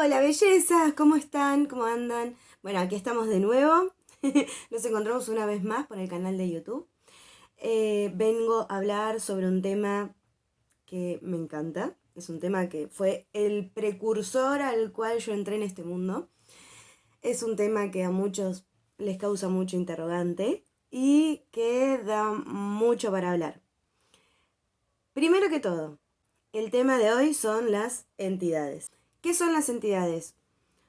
Hola, bellezas, ¿cómo están? ¿Cómo andan? Bueno, aquí estamos de nuevo. Nos encontramos una vez más por el canal de YouTube. Vengo a hablar sobre un tema que me encanta. Es un tema que fue el precursor al cual yo entré en este mundo. Es un tema que a muchos les causa mucho interrogante y que da mucho para hablar. Primero que todo, el tema de hoy son las entidades. ¿Qué son las entidades?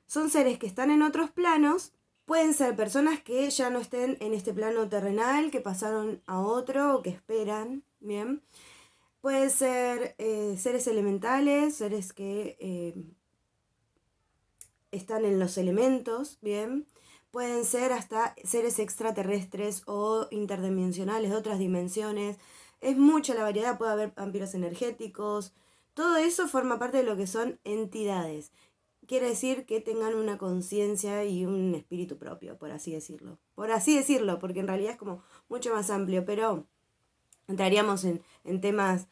Son seres que están en otros planos, pueden ser personas que ya no estén en este plano terrenal, que pasaron a otro o que esperan, ¿bien? Pueden ser seres elementales, seres que están en los elementos, ¿bien? Pueden ser hasta seres extraterrestres o interdimensionales de otras dimensiones. Es mucha la variedad, puede haber vampiros energéticos. Todo eso forma parte de lo que son entidades. Quiere decir que tengan una conciencia y un espíritu propio, por así decirlo. Por así decirlo, porque en realidad es como mucho más amplio, pero entraríamos en temas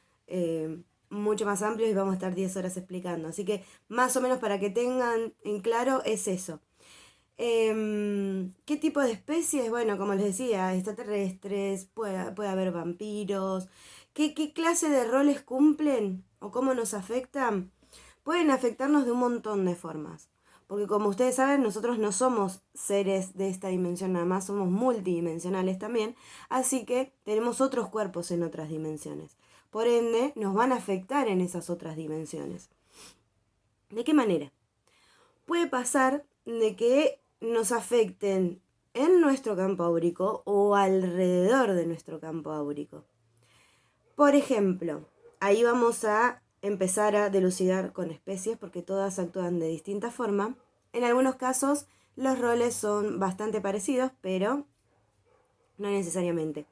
mucho más amplios y vamos a estar 10 horas explicando. Así que más o menos para que tengan en claro es eso. ¿Qué tipo de especies? Bueno, como les decía, extraterrestres, puede haber vampiros. ¿Qué clase de roles cumplen o cómo nos afectan? Pueden afectarnos de un montón de formas. Porque como ustedes saben, nosotros no somos seres de esta dimensión nada más, somos multidimensionales también, así que tenemos otros cuerpos en otras dimensiones. Por ende, nos van a afectar en esas otras dimensiones. ¿De qué manera? Puede pasar de que nos afecten en nuestro campo áurico o alrededor de nuestro campo áurico. Por ejemplo, ahí vamos a empezar a dilucidar con especies porque todas actúan de distinta forma. En algunos casos los roles son bastante parecidos, pero no necesariamente.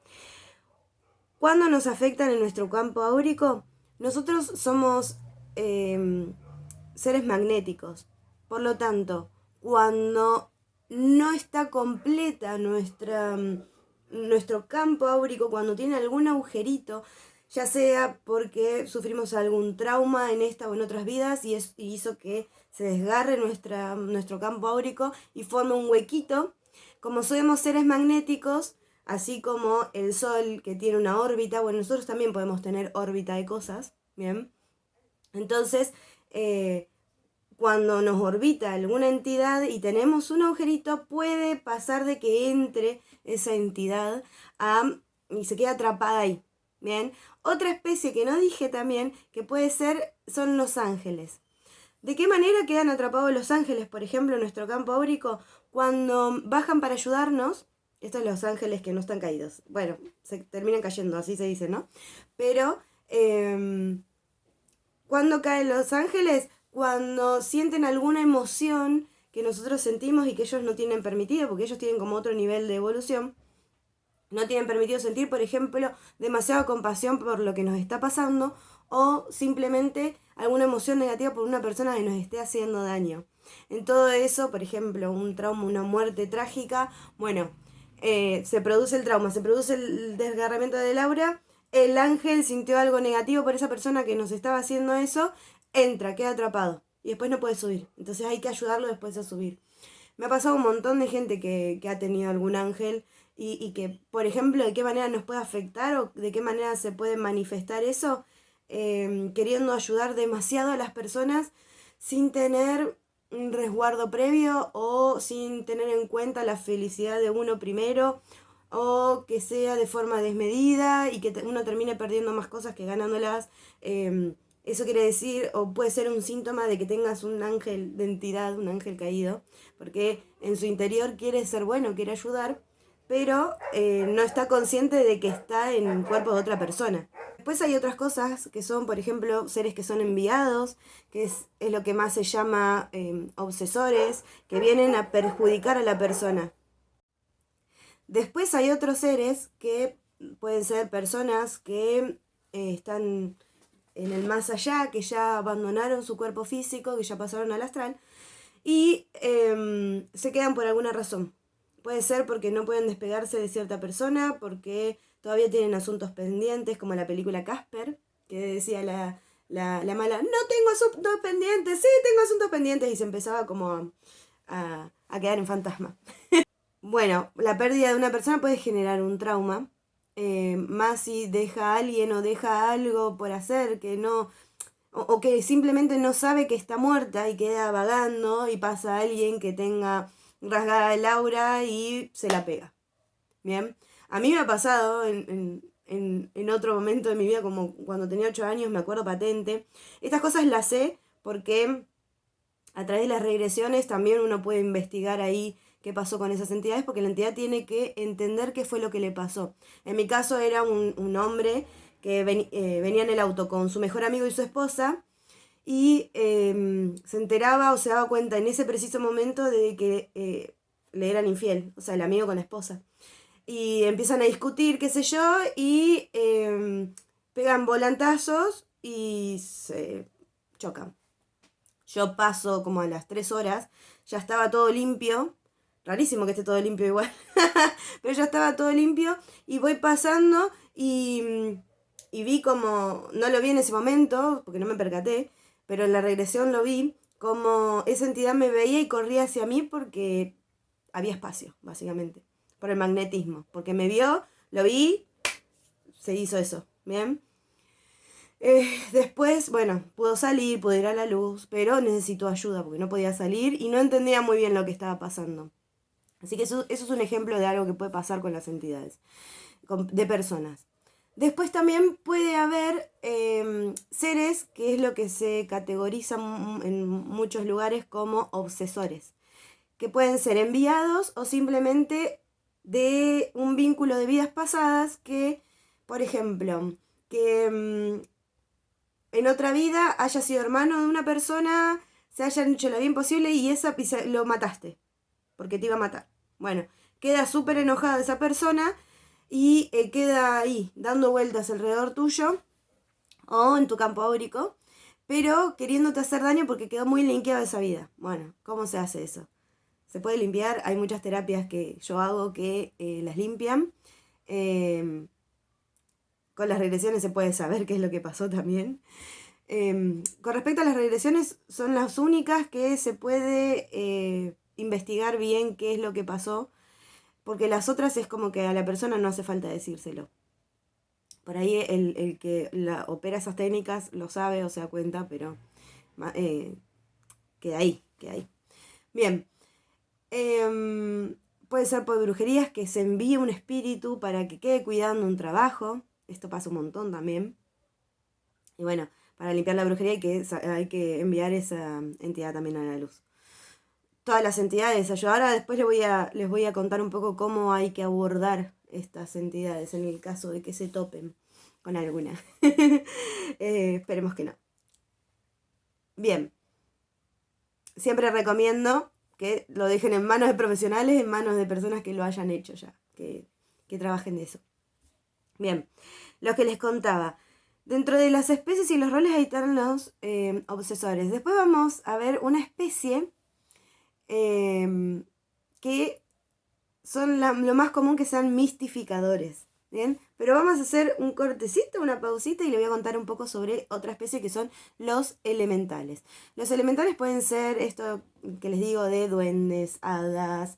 ¿Cuándo nos afectan en nuestro campo áurico? Nosotros somos seres magnéticos. Por lo tanto, cuando no está completa nuestro campo áurico, cuando tiene algún agujerito, ya sea porque sufrimos algún trauma en esta o en otras vidas y hizo que se desgarre nuestro campo áurico y forme un huequito, como somos seres magnéticos, así como el Sol que tiene una órbita, bueno, nosotros también podemos tener órbita de cosas, ¿bien? Entonces, cuando nos orbita alguna entidad y tenemos un agujerito, puede pasar de que entre esa entidad y se quede atrapada ahí. Bien, otra especie que no dije también que puede ser son los ángeles. ¿De qué manera quedan atrapados los ángeles, por ejemplo, en nuestro campo áurico? Cuando bajan para ayudarnos, estos son los ángeles que no están caídos. Bueno, se terminan cayendo, así se dice, ¿no? Pero ¿cuándo caen los ángeles? Cuando sienten alguna emoción que nosotros sentimos y que ellos no tienen permitido, porque ellos tienen como otro nivel de evolución. No tienen permitido sentir, por ejemplo, demasiada compasión por lo que nos está pasando o simplemente alguna emoción negativa por una persona que nos esté haciendo daño. En todo eso, por ejemplo, un trauma, una muerte trágica, bueno, se produce el trauma, se produce el desgarramiento de Laura, el ángel sintió algo negativo por esa persona que nos estaba haciendo eso, entra, queda atrapado y después no puede subir. Entonces hay que ayudarlo después a subir. Me ha pasado un montón de gente que ha tenido algún ángel y que, por ejemplo, de qué manera nos puede afectar o de qué manera se puede manifestar eso, queriendo ayudar demasiado a las personas sin tener un resguardo previo o sin tener en cuenta la felicidad de uno primero o que sea de forma desmedida y que uno termine perdiendo más cosas que ganándolas. Eso quiere decir, o puede ser un síntoma de que tengas un ángel de entidad, un ángel caído, porque en su interior quiere ser bueno, quiere ayudar, pero no está consciente de que está en el cuerpo de otra persona. Después hay otras cosas que son, por ejemplo, seres que son enviados, que es lo que más se llama obsesores, que vienen a perjudicar a la persona. Después hay otros seres que pueden ser personas que están en el más allá, que ya abandonaron su cuerpo físico, que ya pasaron al astral, y se quedan por alguna razón. Puede ser porque no pueden despegarse de cierta persona, porque todavía tienen asuntos pendientes, como la película Casper, que decía la mala, no tengo asuntos pendientes, sí, tengo asuntos pendientes, y se empezaba como a quedar en fantasma. Bueno, la pérdida de una persona puede generar un trauma, más si deja a alguien o deja algo por hacer que no, o que simplemente no sabe que está muerta y queda vagando y pasa a alguien que tenga rasgada el aura y se la pega. Bien, a mí me ha pasado en otro momento de mi vida, como cuando tenía 8 años, me acuerdo patente. Estas cosas las sé porque a través de las regresiones también uno puede investigar ahí qué pasó con esas entidades, porque la entidad tiene que entender qué fue lo que le pasó. En mi caso era un hombre que venía en el auto con su mejor amigo y su esposa, y se enteraba o se daba cuenta en ese preciso momento de que le eran infiel, o sea, el amigo con la esposa. Y empiezan a discutir, qué sé yo, y pegan volantazos y se chocan. Yo paso como a las 3 horas, ya estaba todo limpio. Rarísimo que esté todo limpio igual. Pero ya estaba todo limpio y voy pasando y vi como, no lo vi en ese momento porque no me percaté, pero en la regresión lo vi, como esa entidad me veía y corría hacia mí porque había espacio, básicamente. Por el magnetismo. Porque me vio, lo vi, se hizo eso. ¿Bien? Después, bueno, pudo salir, pudo ir a la luz, pero necesitó ayuda porque no podía salir y no entendía muy bien lo que estaba pasando. Así que eso es un ejemplo de algo que puede pasar con las entidades, de personas. Después también puede haber seres, que es lo que se categoriza en muchos lugares como obsesores, que pueden ser enviados o simplemente de un vínculo de vidas pasadas que, por ejemplo, que en otra vida haya sido hermano de una persona, se hayan hecho lo bien posible y lo mataste, porque te iba a matar. Bueno, queda súper enojada esa persona y queda ahí, dando vueltas alrededor tuyo o en tu campo áurico, pero queriéndote hacer daño porque quedó muy linkeado esa vida. Bueno, ¿cómo se hace eso? Se puede limpiar, hay muchas terapias que yo hago que las limpian. Con las regresiones se puede saber qué es lo que pasó también. Con respecto a las regresiones, son las únicas que se puede investigar bien qué es lo que pasó, porque las otras es como que a la persona no hace falta decírselo. Por ahí el que opera esas técnicas lo sabe o se da cuenta, pero eh, queda ahí, queda ahí. Bien, puede ser por brujerías, que se envíe un espíritu para que quede cuidando un trabajo. Esto pasa un montón también. Y bueno, para limpiar la brujería hay que enviar esa entidad también a la luz. Todas las entidades, yo ahora después les voy a contar un poco cómo hay que abordar estas entidades en el caso de que se topen con alguna. Esperemos que no. Bien, siempre recomiendo que lo dejen en manos de profesionales, en manos de personas que lo hayan hecho ya, que trabajen de eso. Bien, lo que les contaba. Dentro de las especies y los roles ahí están los obsesores. Después vamos a ver una especie que son lo más común, que sean mistificadores. ¿Bien? Pero vamos a hacer un cortecito, una pausita, y le voy a contar un poco sobre otra especie que son los elementales. Los elementales pueden ser esto que les digo de duendes, hadas,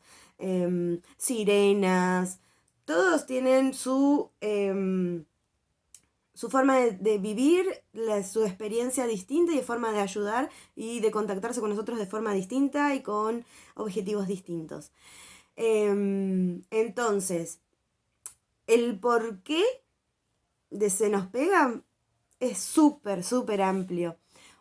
sirenas. Todos tienen su forma de vivir, su experiencia distinta y de forma de ayudar y de contactarse con nosotros de forma distinta y con objetivos distintos. Entonces, el por qué de se nos pega es súper, súper amplio.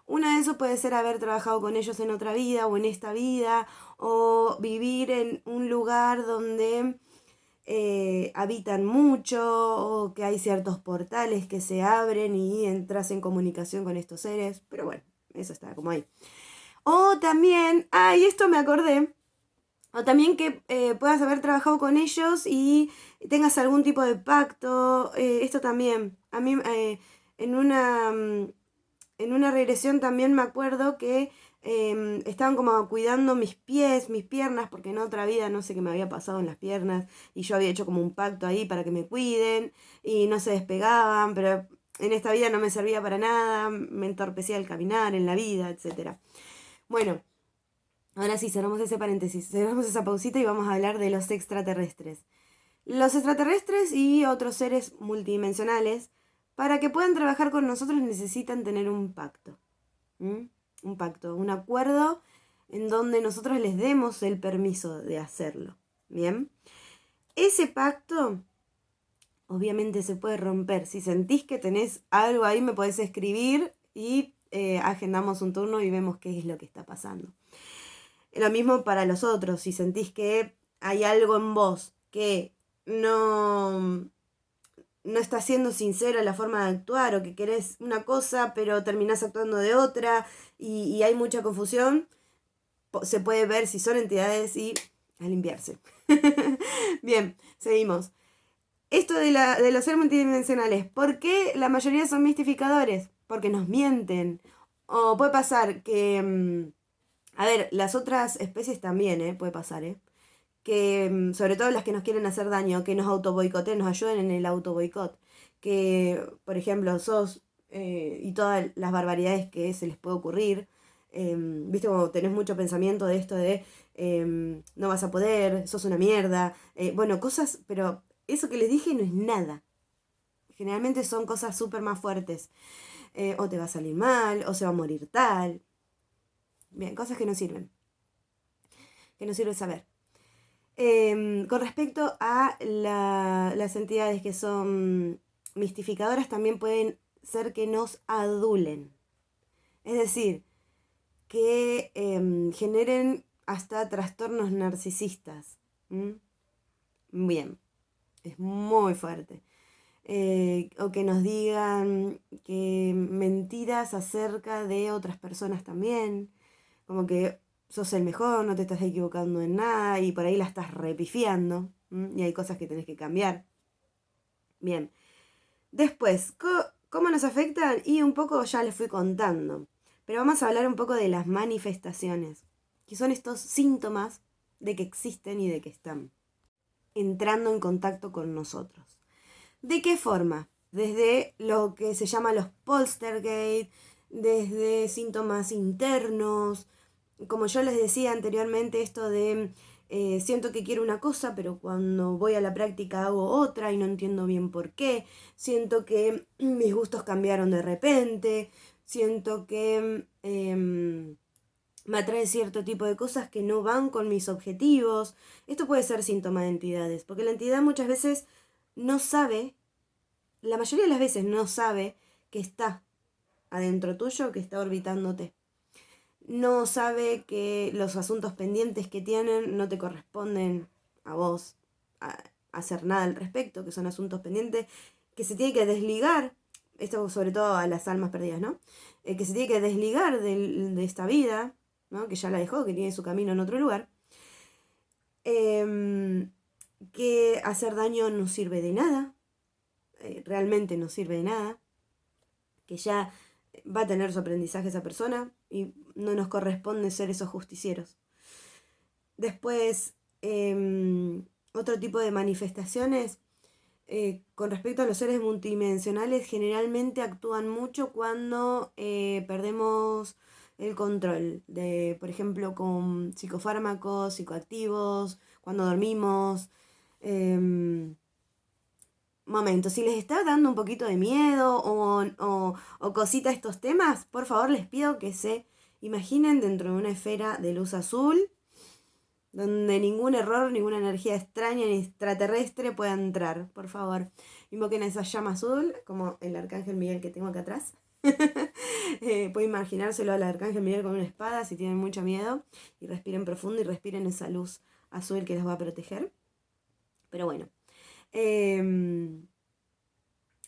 Uno de esos puede ser haber trabajado con ellos en otra vida o en esta vida, o vivir en un lugar donde habitan mucho, o que hay ciertos portales que se abren y entras en comunicación con estos seres, pero bueno, eso está como ahí. O también, y esto me acordé, o también que puedas haber trabajado con ellos y tengas algún tipo de pacto, esto también. A mí en una regresión también me acuerdo que estaban como cuidando mis pies, mis piernas, porque en otra vida no sé qué me había pasado en las piernas y yo había hecho como un pacto ahí para que me cuiden y no se despegaban, pero en esta vida no me servía para nada, me entorpecía el caminar, en la vida, etc. Bueno, ahora sí, cerramos ese paréntesis, cerramos esa pausita y vamos a hablar de los extraterrestres. Los extraterrestres y otros seres multidimensionales, para que puedan trabajar con nosotros necesitan tener un pacto. Un pacto, un acuerdo en donde nosotros les demos el permiso de hacerlo. Bien. Ese pacto obviamente se puede romper. Si sentís que tenés algo ahí, me podés escribir y agendamos un turno y vemos qué es lo que está pasando. Lo mismo para los otros. Si sentís que hay algo en vos que no está siendo sincero la forma de actuar, o que querés una cosa pero terminás actuando de otra y hay mucha confusión, se puede ver si son entidades y a limpiarse. Bien, seguimos. Esto de los seres multidimensionales, ¿por qué la mayoría son mistificadores? Porque nos mienten. O puede pasar que, a ver, las otras especies también, puede pasar, que sobre todo las que nos quieren hacer daño, que nos autoboicoteen, nos ayuden en el autoboicot. Que, por ejemplo, y todas las barbaridades que se les puede ocurrir. Viste, como tenés mucho pensamiento de esto de no vas a poder, sos una mierda. Bueno, cosas, pero eso que les dije no es nada. Generalmente son cosas súper más fuertes. O te va a salir mal, o se va a morir tal. Bien, cosas que no sirven. Que no sirve saber. Con respecto a las entidades que son mistificadoras, también pueden ser que nos adulen. Es decir, que generen hasta trastornos narcisistas. Bien, es muy fuerte. O que nos digan que mentiras acerca de otras personas también. Como que sos el mejor, no te estás equivocando en nada y por ahí la estás repifiando. Y hay cosas que tenés que cambiar. Bien. Después, ¿cómo nos afectan? Y un poco ya les fui contando. Pero vamos a hablar un poco de las manifestaciones, que son estos síntomas de que existen y de que están entrando en contacto con nosotros. ¿De qué forma? Desde lo que se llama los poltergeist, desde síntomas internos, como yo les decía anteriormente, esto de siento que quiero una cosa, pero cuando voy a la práctica hago otra y no entiendo bien por qué. Siento que mis gustos cambiaron de repente. Siento que me atrae cierto tipo de cosas que no van con mis objetivos. Esto puede ser síntoma de entidades, porque la entidad muchas veces no sabe, la mayoría de las veces no sabe que está adentro tuyo, que está orbitándote. No sabe que los asuntos pendientes que tienen no te corresponden a vos a hacer nada al respecto, que son asuntos pendientes que se tiene que desligar, esto sobre todo a las almas perdidas, ¿no? Que se tiene que desligar de esta vida, ¿no? Que ya la dejó, que tiene su camino en otro lugar. Que hacer daño no sirve de nada, realmente no sirve de nada, que ya va a tener su aprendizaje esa persona y no nos corresponde ser esos justicieros. Después, otro tipo de manifestaciones con respecto a los seres multidimensionales, generalmente actúan mucho cuando perdemos el control de, por ejemplo, con psicofármacos, psicoactivos, cuando dormimos. Momento, si les está dando un poquito de miedo o cosita a estos temas, por favor les pido que se imaginen dentro de una esfera de luz azul, donde ningún error, ninguna energía extraña ni extraterrestre pueda entrar. Por favor, invoquen a esa llama azul, como el arcángel Miguel que tengo acá atrás. Pueden imaginárselo al arcángel Miguel con una espada si tienen mucho miedo, y respiren profundo y respiren esa luz azul que los va a proteger. Pero bueno,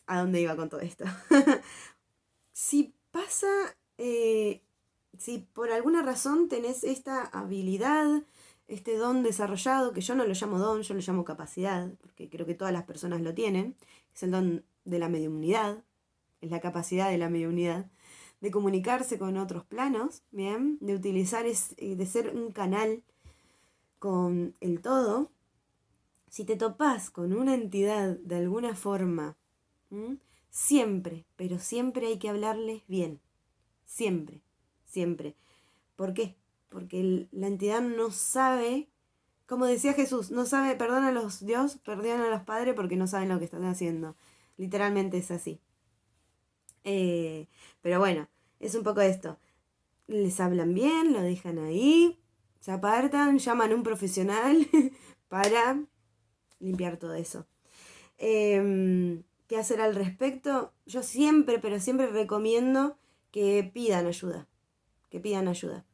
¿a dónde iba con todo esto? Si pasa, si por alguna razón tenés esta habilidad, este don desarrollado, que yo no lo llamo don, yo lo llamo capacidad, porque creo que todas las personas lo tienen, es el don de la mediumnidad, es la capacidad de la mediumnidad, de comunicarse con otros planos, ¿bien? De utilizar, de ser un canal con el todo. Si te topás con una entidad de alguna forma, siempre, pero siempre hay que hablarles bien. Siempre, siempre. ¿Por qué? Porque la entidad no sabe, como decía Jesús, no sabe, perdona a los Dios, perdonan a los padres porque no saben lo que están haciendo. Literalmente es así. Pero bueno, es un poco esto. Les hablan bien, lo dejan ahí, se apartan, llaman a un profesional para limpiar todo eso. ¿Qué hacer al respecto? Yo siempre, pero siempre recomiendo que pidan ayuda. Que pidan ayuda.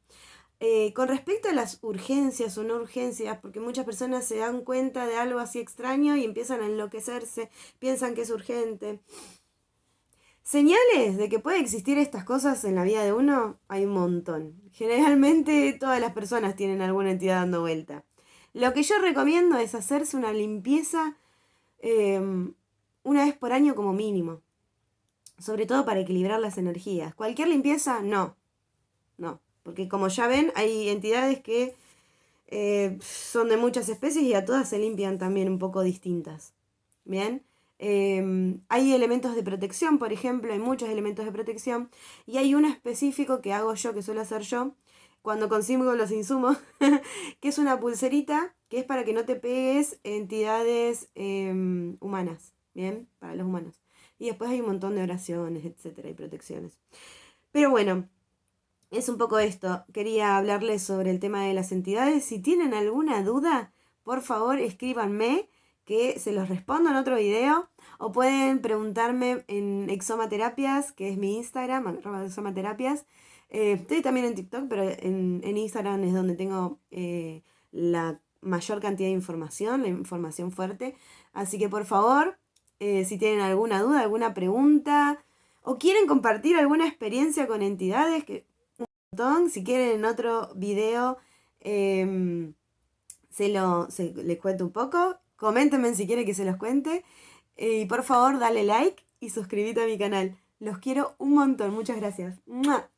Con respecto a las urgencias o no urgencias, porque muchas personas se dan cuenta de algo así extraño y empiezan a enloquecerse, piensan que es urgente. Señales de que puede existir estas cosas en la vida de uno hay un montón. Generalmente todas las personas tienen alguna entidad dando vuelta. Lo que yo recomiendo es hacerse una limpieza una vez por año como mínimo. Sobre todo para equilibrar las energías. Cualquier limpieza, no. No. Porque como ya ven, hay entidades que son de muchas especies y a todas se limpian también un poco distintas. ¿Bien? Hay elementos de protección, por ejemplo, hay muchos elementos de protección. Y hay uno específico que hago yo, que suelo hacer yo, cuando consigo los insumos, que es una pulserita que es para que no te pegues entidades humanas, ¿bien? Para los humanos. Y después hay un montón de oraciones, etcétera, y protecciones. Pero bueno, es un poco esto. Quería hablarles sobre el tema de las entidades. Si tienen alguna duda, por favor escríbanme que se los respondo en otro video. O pueden preguntarme en Exomaterapias, que es mi Instagram, @exomaterapias. Estoy también en TikTok, pero en Instagram es donde tengo la mayor cantidad de información, la información fuerte. Así que por favor, si tienen alguna duda, alguna pregunta, o quieren compartir alguna experiencia con entidades, que si quieren en otro video les cuento un poco. Coméntenme si quieren que se los cuente. Y por favor, dale like y suscríbete a mi canal. Los quiero un montón. Muchas gracias. ¡Mua!